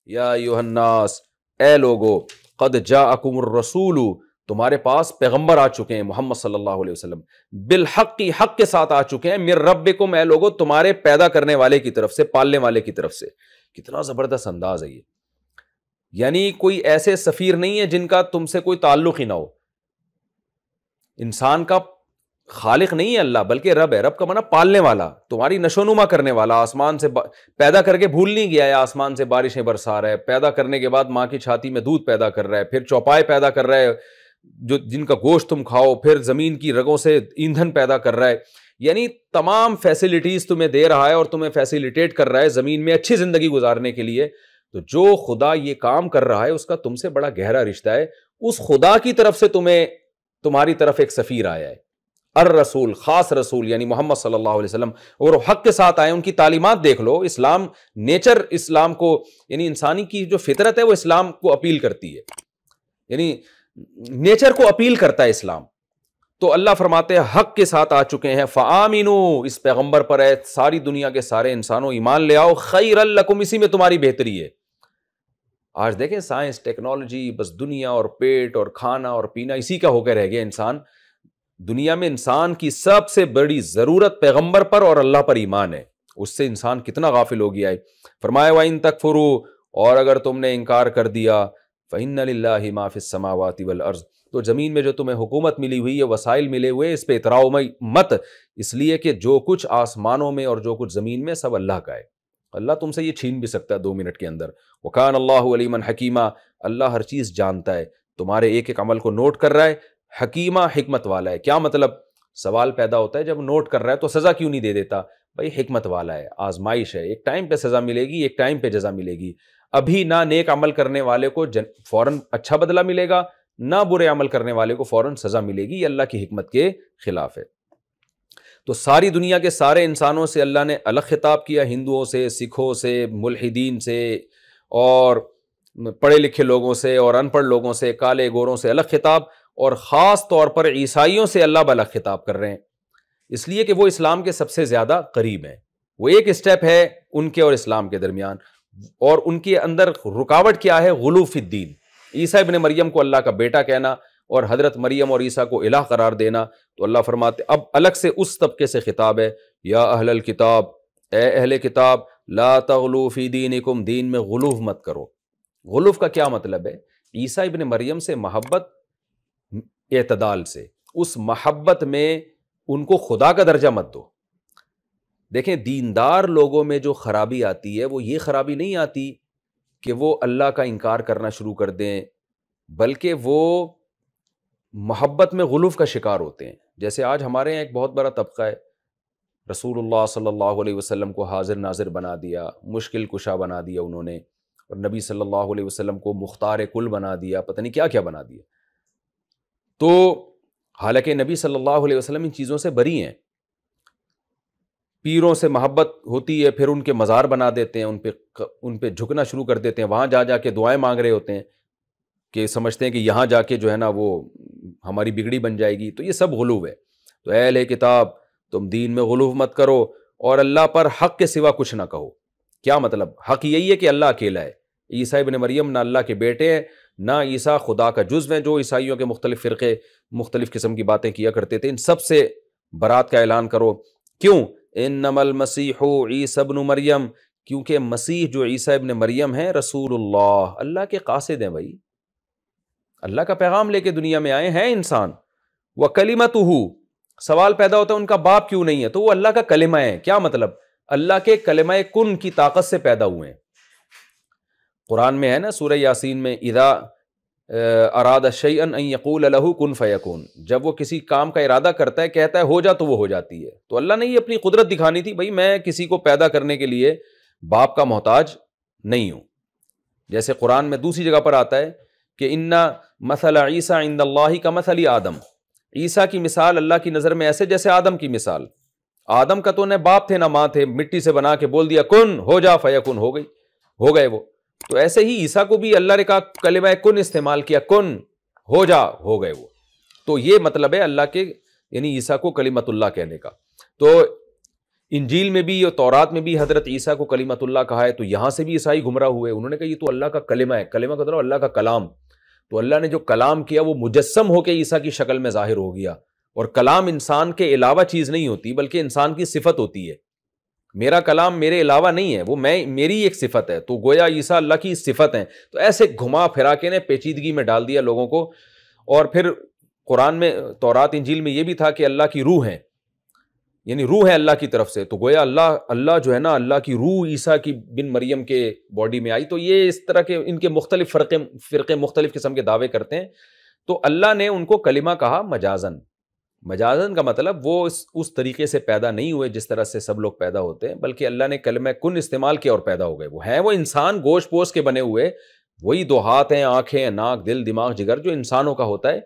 یا ایھا الناس، اے لوگو، قد جاءکم الرسول، تمہارے پاس پیغمبر آ چکے ہیں محمد صلی اللہ علیہ وسلم، بالحق، حق کے ساتھ آ چکے ہیں، من ربکم، اے لوگو تمہارے پیدا کرنے والے کی طرف سے، پالنے والے کی طرف سے۔ کتنا زبردست انداز ہے یہ، یعنی کوئی ایسے سفیر نہیں ہے جن کا تم سے کوئی تعلق ہی نہ ہو۔ انسان کا خالق نہیں ہے اللہ، بلکہ رب ہے۔ رب کا معنی پالنے والا، تمہاری نشو نما کرنے والا، آسمان سے پیدا کر کے بھول نہیں گیا ہے، آسمان سے بارشیں برسا رہا ہے، پیدا کرنے کے بعد ماں کی چھاتی میں دودھ پیدا کر رہا ہے، پھر چوپائے پیدا کر رہا ہے جو جن کا گوشت تم کھاؤ، پھر زمین کی رگوں سے ایندھن پیدا کر رہا ہے، یعنی تمام فیسلٹیز تمہیں دے رہا ہے اور تمہیں فیسیلیٹیٹ کر رہا ہے زمین میں اچھی زندگی گزارنے کے لیے۔ تو جو خدا یہ کام کر رہا ہے اس کا تم سے بڑا گہرا رشتہ ہے، اس خدا کی طرف سے تمہاری طرف ایک سفیر آیا ہے، الرسول، خاص رسول یعنی محمد صلی اللہ علیہ وسلم، اور وہ حق کے ساتھ آئے۔ ان کی تعلیمات دیکھ لو، اسلام نیچر، اسلام کو یعنی انسانی کی جو فطرت ہے وہ اسلام کو اپیل کرتی ہے، یعنی نیچر کو اپیل کرتا ہے اسلام۔ تو اللہ فرماتے ہیں حق کے ساتھ آ چکے ہیں، فآمنوا، اس پیغمبر پر ہے ساری دنیا کے سارے انسانوں ایمان لے آؤ، خیر لکم، اسی میں تمہاری بہتری ہے۔ آج دیکھیں سائنس، ٹیکنالوجی، بس دنیا اور پیٹ اور کھانا اور پینا اسی کا ہو کے رہ گیا انسان۔ دنیا میں انسان کی سب سے بڑی ضرورت پیغمبر پر اور اللہ پر ایمان ہے، اس سے انسان کتنا غافل ہو گیا ہے۔ فرمایا وَإِن تَكْفُرُوا، اور اگر تم نے انکار کر دیا، فَإِنَّ لِلَّهِ مَا فِي السَّمَاوَاتِ وَالْأَرْضِ، تو زمین میں جو تمہیں حکومت ملی ہوئی ہے، وسائل ملے ہوئے، اس پہ اتراؤ مت، اس لیے کہ جو کچھ آسمانوں میں اور جو کچھ زمین میں سب اللہ کا ہے، اللہ تم سے یہ چھین بھی سکتا ہے 2 منٹ کے اندر۔ وَكَانَ اللَّهُ عَلِيمًا حَكِيمًا، اللہ ہر چیز جانتا ہے، تمہارے ایک ایک عمل کو نوٹ کر رہا ہے، حکیمہ، حکمت والا ہے۔ کیا مطلب؟ سوال پیدا ہوتا ہے جب نوٹ کر رہا ہے تو سزا کیوں نہیں دے دیتا؟ بھائی حکمت والا ہے، آزمائش ہے، ایک ٹائم پہ سزا ملے گی، ایک ٹائم پہ جزا ملے گی۔ ابھی نہ نیک عمل کرنے والے کو فوراً اچھا بدلہ ملے گا، نہ برے عمل کرنے والے کو فوراً سزا ملے گی، یہ اللہ کی حکمت کے خلاف ہے۔ تو ساری دنیا کے سارے انسانوں سے اللہ نے الگ خطاب کیا، ہندوؤں سے، سکھوں سے، ملحدین سے، اور پڑھے لکھے لوگوں سے اور ان پڑھ لوگوں سے، کالے گوروں سے الگ خطاب، اور خاص طور پر عیسائیوں سے اللہ الگ خطاب کر رہے ہیں، اس لیے کہ وہ اسلام کے سب سے زیادہ قریب ہیں۔ وہ ایک اسٹیپ ہے ان کے اور اسلام کے درمیان، اور ان کے اندر رکاوٹ کیا ہے؟ غلو فی الدین، عیسیٰ ابن مریم کو اللہ کا بیٹا کہنا اور حضرت مریم اور عیسیٰ کو الہ قرار دینا۔ تو اللہ فرماتے اب الگ سے اس طبقے سے خطاب ہے، یا اہل الکتاب، اے اہل کتاب، لا تغلو فی دینکم، دین میں غلو مت کرو۔ غلو کا کیا مطلب ہے؟ عیسیٰ ابن مریم سے محبت اعتدال سے، اس محبت میں ان کو خدا کا درجہ مت دو۔ دیکھیں دیندار لوگوں میں جو خرابی آتی ہے وہ یہ خرابی نہیں آتی کہ وہ اللہ کا انکار کرنا شروع کر دیں، بلکہ وہ محبت میں غلو کا شکار ہوتے ہیں۔ جیسے آج ہمارے یہاں ایک بہت بڑا طبقہ ہے، رسول اللہ صلی اللہ علیہ وسلم کو حاضر ناظر بنا دیا، مشکل کشا بنا دیا انہوں نے، اور نبی صلی اللہ علیہ وسلم کو مختار کل بنا دیا، پتہ نہیں کیا کیا بنا دیا۔ تو حالانکہ نبی صلی اللہ علیہ وسلم ان چیزوں سے بری ہیں، پیروں سے محبت ہوتی ہے، پھر ان کے مزار بنا دیتے ہیں، ان پہ جھکنا شروع کر دیتے ہیں، وہاں جا کے دعائیں مانگ رہے ہوتے ہیں کہ سمجھتے ہیں کہ یہاں جا کے جو ہے نا وہ ہماری بگڑی بن جائے گی۔ تو یہ سب غلو ہے۔ تو اے اہل کتاب، تم دین میں غلو مت کرو اور اللہ پر حق کے سوا کچھ نہ کہو۔ کیا مطلب؟ حق یہی ہے کہ اللہ اکیلا ہے، عیسیٰ ابن مریم نہ اللہ کے بیٹے ہیں، نہ عیسیٰ خدا کا جزو ہیں، جو عیسائیوں کے مختلف فرقے مختلف قسم کی باتیں کیا کرتے تھے، ان سب سے برات کا اعلان کرو۔ کیوں؟ انما المسیح عیسی ابن مریم، کیونکہ مسیح جو عیسیٰ ابن مریم ہے رسول اللہ، اللہ کے قاصد ہیں۔ بھائی اللہ کا پیغام لے کے دنیا میں آئے ہیں انسان۔ وَكَلِمَتُهُ، سوال پیدا ہوتا ہے ان کا باپ کیوں نہیں ہے؟ تو وہ اللہ کا کلمہ ہے۔ کیا مطلب؟ اللہ کے کلمہ کن کی طاقت سے پیدا ہوئے ہیں۔ قرآن میں ہے نا سورہ یاسین میں، اذا اراد شیئا ان یقول له کن فیکون، جب وہ کسی کام کا ارادہ کرتا ہے کہتا ہے ہو جا تو وہ ہو جاتی ہے۔ تو اللہ نے یہ اپنی قدرت دکھانی تھی، بھائی میں کسی کو پیدا کرنے کے لیے باپ کا محتاج نہیں ہوں۔ جیسے قرآن میں دوسری جگہ پر آتا ہے کہ ان مثل عیسیٰ عند اللہ کمثل آدم، عیسیٰ کی مثال اللہ کی نظر میں ایسے جیسے آدم کی مثال۔ آدم کا تو نہ باپ تھے نہ ماں تھے، مٹی سے بنا کے بول دیا کن ہو جا فیکون، ہو گئے وہ۔ تو ایسے ہی عیسیٰ کو بھی اللہ نے کہا کلمہ کن استعمال کیا، کن ہو جا، ہو گئے وہ۔ تو یہ مطلب ہے اللہ کے یعنی عیسیٰ کو کلمت اللہ کہنے کا۔ تو انجیل میں بھی اور تورات میں بھی حضرت عیسیٰ کو کلمۃ اللہ کہا ہے، تو یہاں سے بھی عیسائی گمراہ ہوئے، انہوں نے کہا یہ تو اللہ کا کلمہ ہے، کلمہ کا مطلب اللہ کا کلام، تو اللہ نے جو کلام کیا وہ مجسم ہو کے عیسیٰ کی شکل میں ظاہر ہو گیا، اور کلام انسان کے علاوہ چیز نہیں ہوتی بلکہ انسان کی صفت ہوتی ہے، میرا کلام میرے علاوہ نہیں ہے، وہ میری ایک صفت ہے، تو گویا عیسیٰ اللہ کی صفت ہیں، تو ایسے گھما پھرا کے نے پیچیدگی میں ڈال دیا لوگوں کو، اور پھر قرآن میں تورات انجیل میں یہ بھی تھا کہ اللہ کی روح ہے، یعنی روح ہے اللہ کی طرف سے، تو گویا اللہ جو ہے نا، اللہ کی روح عیسیٰ کی بن مریم کے باڈی میں آئی، تو یہ اس طرح کے ان کے مختلف فرقے مختلف قسم کے دعوے کرتے ہیں، تو اللہ نے ان کو کلمہ کہا مجازن کا مطلب وہ اس طریقے سے پیدا نہیں ہوئے جس طرح سے سب لوگ پیدا ہوتے ہیں، بلکہ اللہ نے کلمہ کن استعمال کیا اور پیدا ہو گئے، وہ انسان گوشت پوست کے بنے ہوئے، وہی 2 ہاتھ ہیں، آنکھیں ہیں، ناک، دل، دماغ، جگر جو انسانوں کا ہوتا ہے،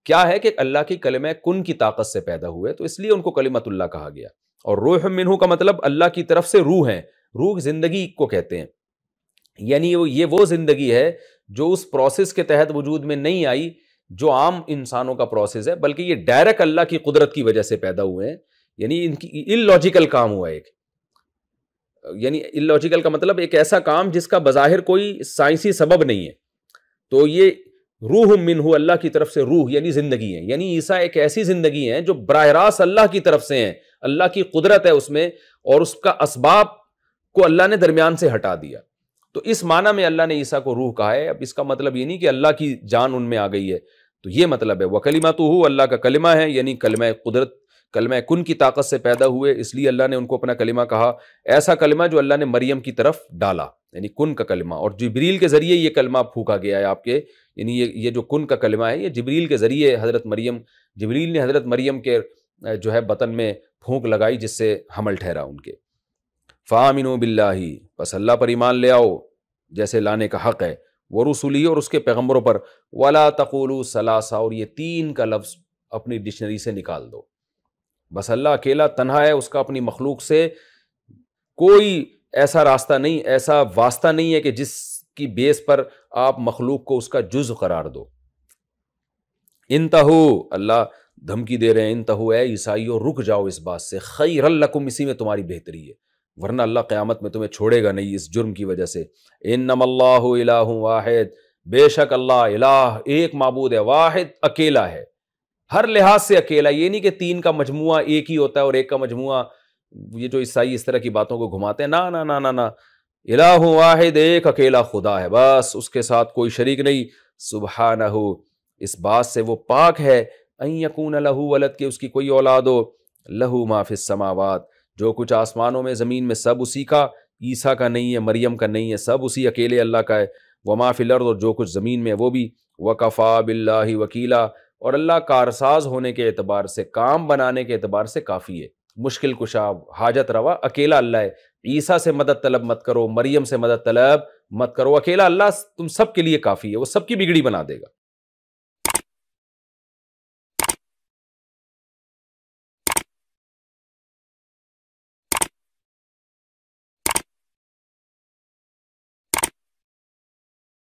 کیا ہے کہ اللہ کی کلمہ کن کی طاقت سے پیدا ہوئے، تو اس لیے ان کو کلمۃ اللہ کہا گیا، اور روح منہ کا مطلب اللہ کی طرف سے روح ہے، روح زندگی کو کہتے ہیں، یعنی یہ وہ زندگی ہے جو اس پروسیس کے تحت وجود میں نہیں آئی جو عام انسانوں کا پروسیس ہے، بلکہ یہ ڈائریکٹ اللہ کی قدرت کی وجہ سے پیدا ہوئے ہیں، یعنی ان کی اللاجیکل کام ہوا ہے، یعنی اللاجیکل کا مطلب ایک ایسا کام جس کا بظاہر کوئی سائنسی سبب نہیں ہے، تو یہ روح منہ اللہ کی طرف سے روح یعنی زندگی ہے، یعنی عیسیٰ ایک ایسی زندگی ہے جو براہ راست اللہ کی طرف سے ہیں، اللہ کی قدرت ہے اس میں، اور اس کا اسباب کو اللہ نے درمیان سے ہٹا دیا، تو اس معنی میں اللہ نے عیسیٰ کو روح کہا ہے۔ اب اس کا مطلب یہ نہیں کہ اللہ کی جان ان میں آ گئی ہے، تو یہ مطلب ہے وَكَلِمَتُهُ، اللہ کا کلمہ ہے، یعنی کلمہ قدرت، کلمہ کن کی طاقت سے پیدا ہوئے، اس لیے اللہ نے ان کو اپنا کلمہ کہا، ایسا کلمہ جو اللہ نے مریم کی طرف ڈالا، یعنی کن کا کلمہ، اور جبریل کے ذریعے یہ کلمہ پھونکا گیا ہے آپ کے، یعنی یہ جو کن کا کلمہ ہے یہ جبریل کے ذریعے جبریل نے حضرت مریم کے جو ہے بطن میں پھونک لگائی، جس سے حمل ٹھہرا ان کے۔ فَآمِنُوا بِاللَّهِ، پس اللہ پر ایمان لے آؤ جیسے لانے کا حق ہے، وَرُسُلِهِ، اور اس کے پیغمبروں پر، وَلَا تَقُولُوا ثَلَاثَةٌ، اور یہ 3 کا لفظ اپنی ڈکشنری سے نکال دو، بس اللہ اکیلا تنہا ہے، اس کا اپنی مخلوق سے کوئی ایسا راستہ نہیں، ایسا واسطہ نہیں ہے کہ جس کی بیس پر آپ مخلوق کو اس کا جز قرار دو۔ انتہو، اللہ دھمکی دے رہے ہیں، انتہو اے عیسائیو، رک جاؤ اس بات سے، خیر لکم، اسی میں تمہاری بہتری ہے، ورنہ اللہ قیامت میں تمہیں چھوڑے گا نہیں اس جرم کی وجہ سے۔ انما اللہ الہ واحد، بے شک اللہ الہ ایک معبود ہے، واحد اکیلا ہے، ہر لحاظ سے اکیلا، یہ نہیں کہ 3 کا مجموعہ ایک ہی ہوتا ہے اور ایک کا مجموعہ، یہ جو عیسائی اس طرح کی باتوں کو گھماتے ہیں، نا نا نا نا نا، الہ واحد، ایک اکیلا خدا ہے، بس اس کے ساتھ کوئی شریک نہیں، سبحانہ، اس بات سے وہ پاک ہے، ان یکون لہ ولد، کہ اس کی کوئی اولاد ہو، لہ ما فی السماوات، جو کچھ آسمانوں میں زمین میں سب اسی کا، عیسیٰ کا نہیں ہے، مریم کا نہیں ہے، سب اسی اکیلے اللہ کا ہے، وما فی الارض، اور جو کچھ زمین میں وہ بھی، وکفا باللہ وکیلا، اور اللہ کارساز ہونے کے اعتبار سے، کام بنانے کے اعتبار سے کافی ہے، مشکل کشا، حاجت روا اکیلا اللہ ہے، عیسیٰ سے مدد طلب مت کرو، مریم سے مدد طلب مت کرو، اکیلا اللہ تم سب کے لیے کافی ہے، وہ سب کی بگڑی بنا دے گا۔